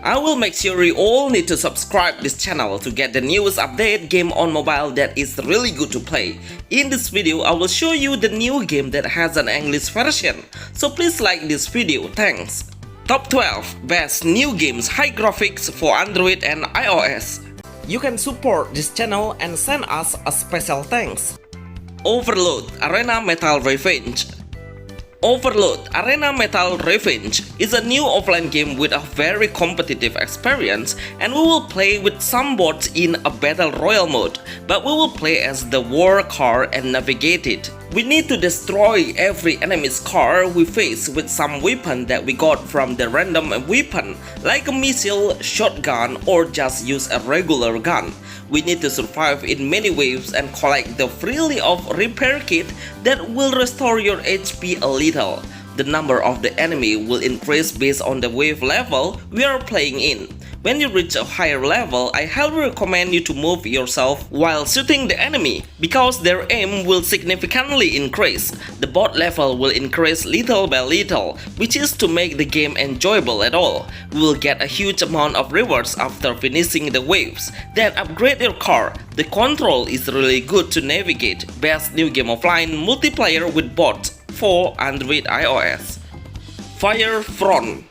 I will make sure you all need to subscribe this channel to get the newest update game on mobile that is really good to play. In this video, I will show you the new game that has an English version. So please like this video, thanks. Top 12 Best New Games High Graphics for Android and iOS. You can support this channel and send us a special thanks. Overload Arena Metal Revenge. Overload Arena Metal Revenge is a new offline game with a very competitive experience, and we will play with some bots in a battle royale mode, but we will play as the war car and navigate it. We need to destroy every enemy's car we face with some weapon that we got from the random weapon, like a missile, shotgun, or just use a regular gun. We need to survive in many waves and collect the freely of repair kit that will restore your HP a little. The number of the enemy will increase based on the wave level we are playing in. When you reach a higher level, I highly recommend you to move yourself while shooting the enemy, because their aim will significantly increase. The bot level will increase little by little, which is to make the game enjoyable at all. We will get a huge amount of rewards after finishing the waves. Then upgrade your car. The control is really good to navigate. Best new game offline multiplayer with bots for Android iOS. Firefront.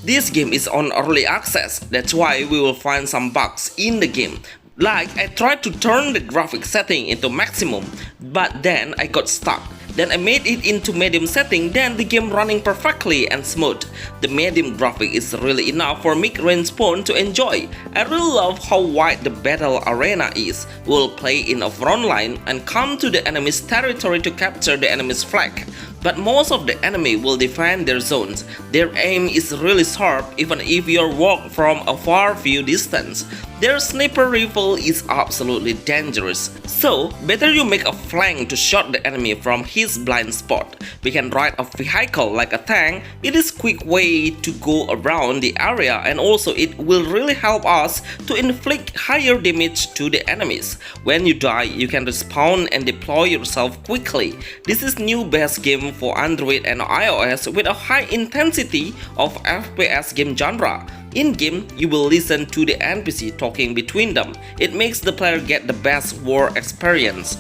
This game is on early access, that's why we will find some bugs in the game. Like, I tried to turn the graphic setting into maximum, but then I got stuck. Then I made it into medium setting, then the game running perfectly and smooth. The medium graphic is really enough for mid-range spawn to enjoy. I really love how wide the battle arena is. We'll play in a front line and come to the enemy's territory to capture the enemy's flag. But most of the enemy will defend their zones. Their aim is really sharp even if you walk from a far view distance. Their sniper rifle is absolutely dangerous. So, better you make a flank to shoot the enemy from his blind spot. We can ride a vehicle like a tank. It is a quick way to go around the area, and also it will really help us to inflict higher damage to the enemies. When you die, you can respawn and deploy yourself quickly. This is new best game for Android and iOS with a high intensity of FPS game genre. In game, you will listen to the NPC talking between them. It makes the player get the best war experience.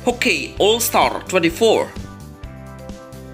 Hockey All-Star 24.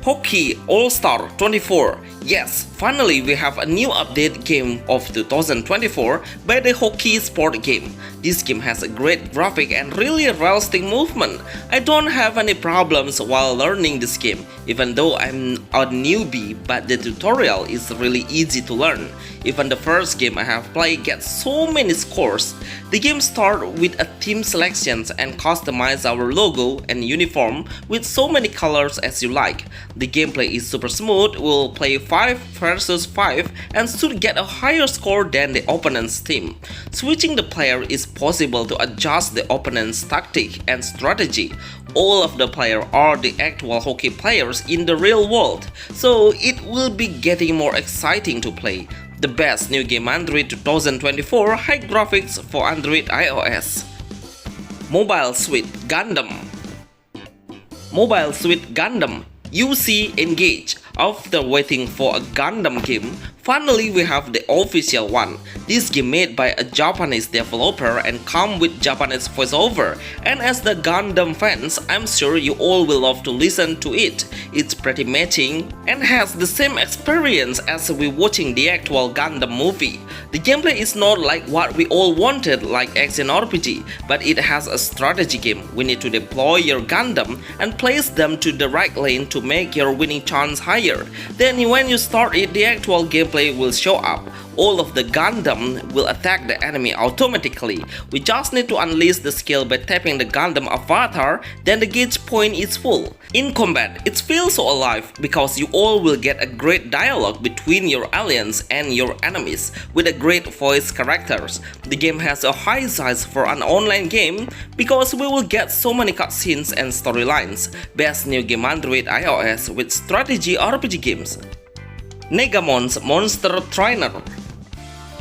Hockey All-Star 24. Yes, finally we have a new update game of 2024 by the Hockey Sport game. This game has a great graphic and really realistic movement. I don't have any problems while learning this game, even though I'm a newbie, but the tutorial is really easy to learn. Even the first game I have played gets so many scores. The game starts with a team selections and customize our logo and uniform with so many colors as you like. The gameplay is super smooth. We'll play 5 versus 5 and should get a higher score than the opponent's team. Switching the player is possible to adjust the opponent's tactic and strategy. All of the players are the actual hockey players in the real world, so it will be getting more exciting to play. The best new game Android 2024 high graphics for Android iOS. Mobile Suite Gundam. Mobile Suite Gundam. UC Engage. After waiting for a Gundam game, finally we have the official one. This game made by a Japanese developer and come with Japanese voiceover, and as the Gundam fans, I'm sure you all will love to listen to it. It's pretty matching and has the same experience as we watching the actual Gundam movie. The gameplay is not like what we all wanted like action RPG, but it has a strategy game. We need to deploy your Gundam and place them to the right lane to make your winning chance higher. Then when you start it, the actual gameplay will show up. All of the Gundam will attack the enemy automatically. We just need to unleash the skill by tapping the Gundam avatar, then the gauge point is full. In combat, it feels so alive because you all will get a great dialogue between your aliens and your enemies with a great voice characters. The game has a high size for an online game because we will get so many cutscenes and storylines. Best new game Android iOS with strategy RPG games. Negamon's Monster Trainer.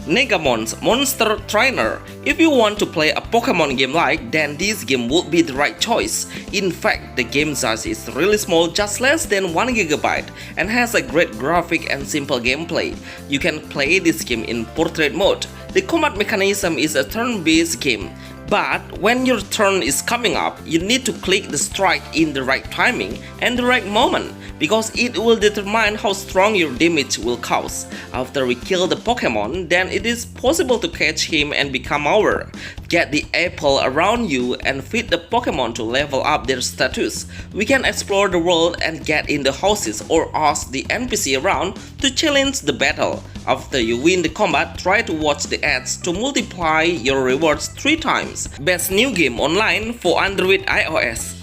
Negamon's Monster Trainer. If you want to play a Pokemon game like, then this game would be the right choice. In fact, the game size is really small, just less than 1GB, and has a great graphic and simple gameplay. You can play this game in portrait mode. The combat mechanism is a turn-based game, but when your turn is coming up, you need to click the strike in the right timing and the right moment, because it will determine how strong your damage will cause. After we kill the Pokemon, then it is possible to catch him and become our. Get the apple around you and feed the Pokemon to level up their status. We can explore the world and get in the houses or ask the NPC around to challenge the battle. After you win the combat, try to watch the ads to multiply your rewards 3 times. Best new game online for Android iOS.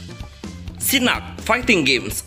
Sinak Fighting Games.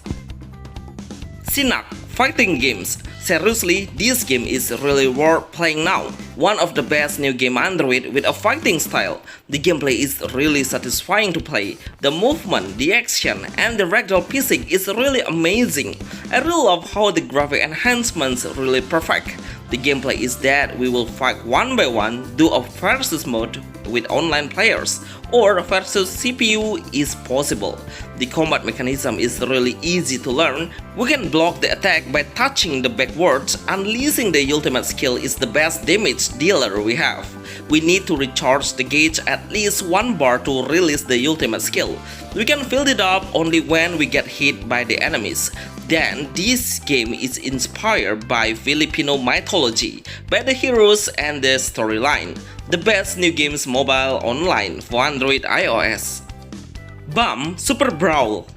Sinak Fighting Games. Seriously, this game is really worth playing now. One of the best new game Android with a fighting style. The gameplay is really satisfying to play. The movement, the action, and the ragdoll physics is really amazing. I really love how the graphic enhancements really perfect. The gameplay is that we will fight one by one, do a versus mode with online players, or versus CPU is possible. The combat mechanism is really easy to learn. We can block the attack by touching the backwards. Unleashing the ultimate skill is the best damage dealer we have. We need to recharge the gauge at least 1 bar to release the ultimate skill. We can fill it up only when we get hit by the enemies. Then, this game is inspired by Filipino mythology, by the heroes and the storyline. The best new games mobile online for Android iOS. Super Brawl.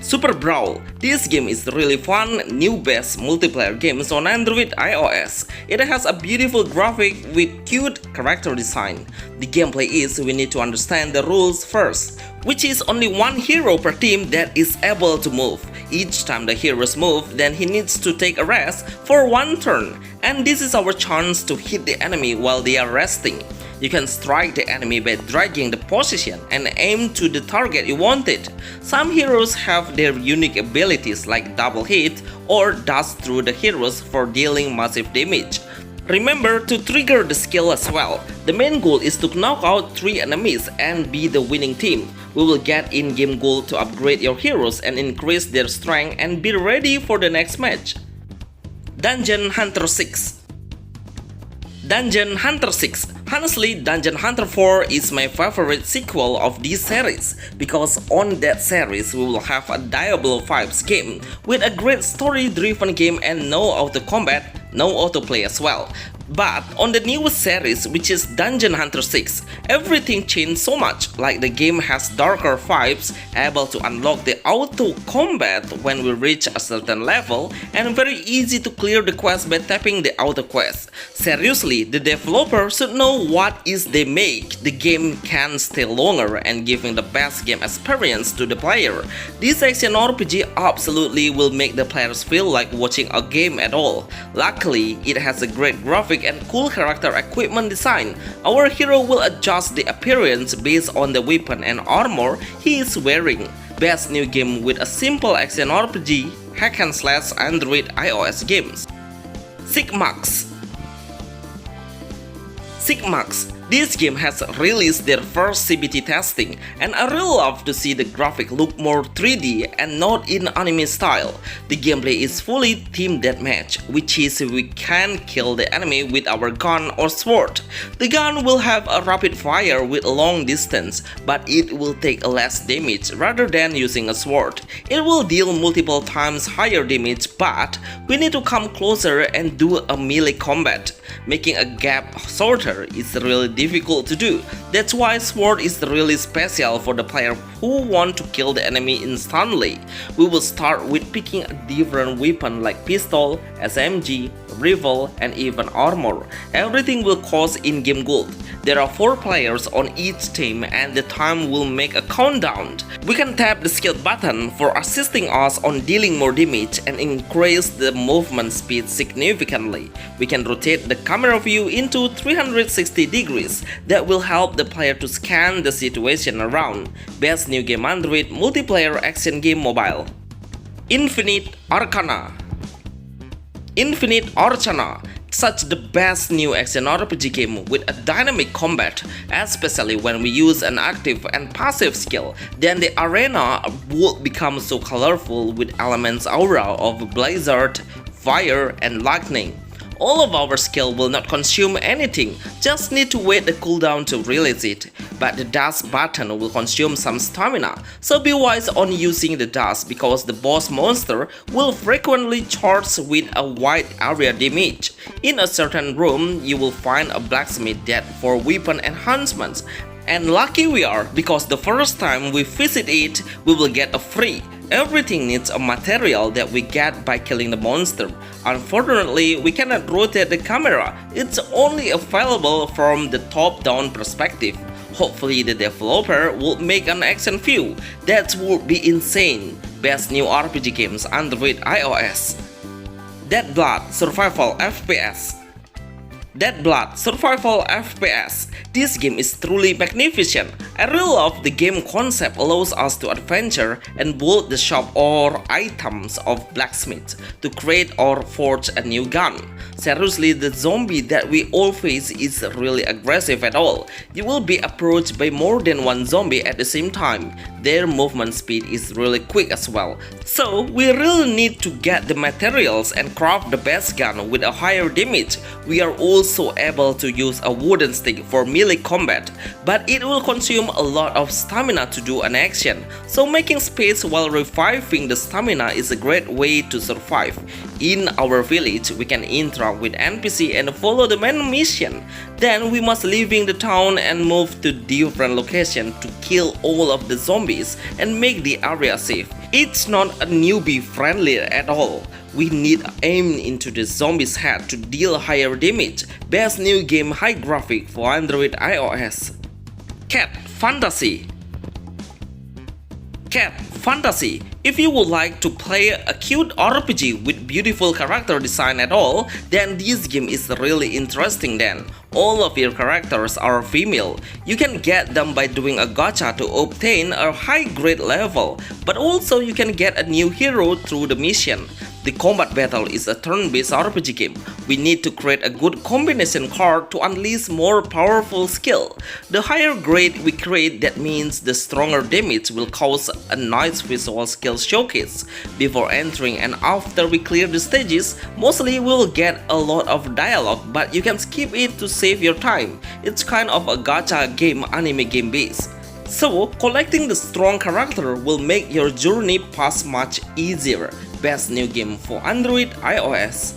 Super Brawl. This game is really fun, new best multiplayer games on Android iOS. It has a beautiful graphic with cute character design. The gameplay is we need to understand the rules first, which is only one hero per team that is able to move. Each time the heroes move, then he needs to take a rest for 1 turn, and this is our chance to hit the enemy while they are resting. You can strike the enemy by dragging the position and aim to the target you wanted. Some heroes have their unique abilities like double hit or dash through the heroes for dealing massive damage. Remember to trigger the skill as well. The main goal is to knock out 3 enemies and be the winning team. We will get in-game gold to upgrade your heroes and increase their strength and be ready for the next match. Dungeon Hunter 6. Dungeon Hunter 6. Honestly, Dungeon Hunter 4 is my favorite sequel of this series, because on that series we will have a Diablo vibes game with a great story-driven game and no auto-combat, no autoplay as well. But on the newest series, which is Dungeon Hunter 6, everything changed so much, like the game has darker vibes, able to unlock the auto-combat when we reach a certain level, and very easy to clear the quest by tapping the auto-quest. Seriously, the developer should know what is they make. The game can stay longer and giving the best game experience to the player. This action RPG absolutely will make the players feel like watching a game at all. Luckily, it has a great graphic and cool character equipment design. Our hero will adjust the appearance based on the weapon and armor he is wearing. Best new game with a simple action RPG, hack and slash Android iOS games. Sigmax. This game has released their first CBT testing, and I really love to see the graphic look more 3D and not in anime style. The gameplay is fully team deathmatch, which is we can kill the enemy with our gun or sword. The gun will have a rapid fire with long distance, but it will take less damage rather than using a sword. It will deal multiple times higher damage, but we need to come closer and do a melee combat. Making a gap shorter is really difficult to do. That's why sword is really special for the player who want to kill the enemy instantly. We will start with picking a different weapon like pistol, SMG, rifle, and even armor. Everything will cost in-game gold. There are 4 players on each team and the time will make a countdown. We can tap the skill button for assisting us on dealing more damage and increase the movement speed significantly. We can rotate the camera view into 360 degrees. That will help the player to scan the situation around. Best new game Android multiplayer action game mobile. Infinite Arcana. Infinite Arcana, such the best new action RPG game with a dynamic combat, especially when we use an active and passive skill. Then the arena would become so colorful with elements aura of blizzard, fire, and lightning. All of our skill will not consume anything, just need to wait the cooldown to release it. But the dash button will consume some stamina, so be wise on using the dash because the boss monster will frequently charge with a wide area damage. In a certain room, you will find a blacksmith dead for weapon enhancements. And lucky we are, because the first time we visit it, we will get a free. Everything needs a material that we get by killing the monster. Unfortunately, we cannot rotate the camera, it's only available from the top-down perspective. Hopefully the developer will make an action view, that would be insane. Best new RPG games Android iOS. Dead Blood Survival FPS. Dead Blood Survival FPS. This game is truly magnificent. I really love the game concept allows us to adventure and build the shop or items of blacksmiths to create or forge a new gun. Seriously, the zombie that we all face is really aggressive at all. You will be approached by more than one zombie at the same time. Their movement speed is really quick as well. So we really need to get the materials and craft the best gun with a higher damage. We are also able to use a wooden stick for melee combat, but it will consume a lot of stamina to do an action. So making space while reviving the stamina is a great way to survive. In our village, we can interact with NPC and follow the main mission. Then we must leaving the town and move to different locations to kill all of the zombies and make the area safe. It's not a newbie friendly at all. We need aim into the zombie's head to deal higher damage. Best new game high graphic for Android iOS. Cat Fantasy. Cat Fantasy. If you would like to play a cute RPG with beautiful character design at all, then this game is really interesting then. All of your characters are female. You can get them by doing a gacha to obtain a high grade level, but also you can get a new hero through the mission. The combat battle is a turn-based RPG game. We need to create a good combination card to unleash more powerful skill. The higher grade we create, that means the stronger damage will cause a nice visual skill showcase. Before entering and after we clear the stages, mostly we'll get a lot of dialogue, but you can skip it to save your time. It's kind of a gacha game, anime game base. So, collecting the strong character will make your journey pass much easier. Best new game for Android iOS.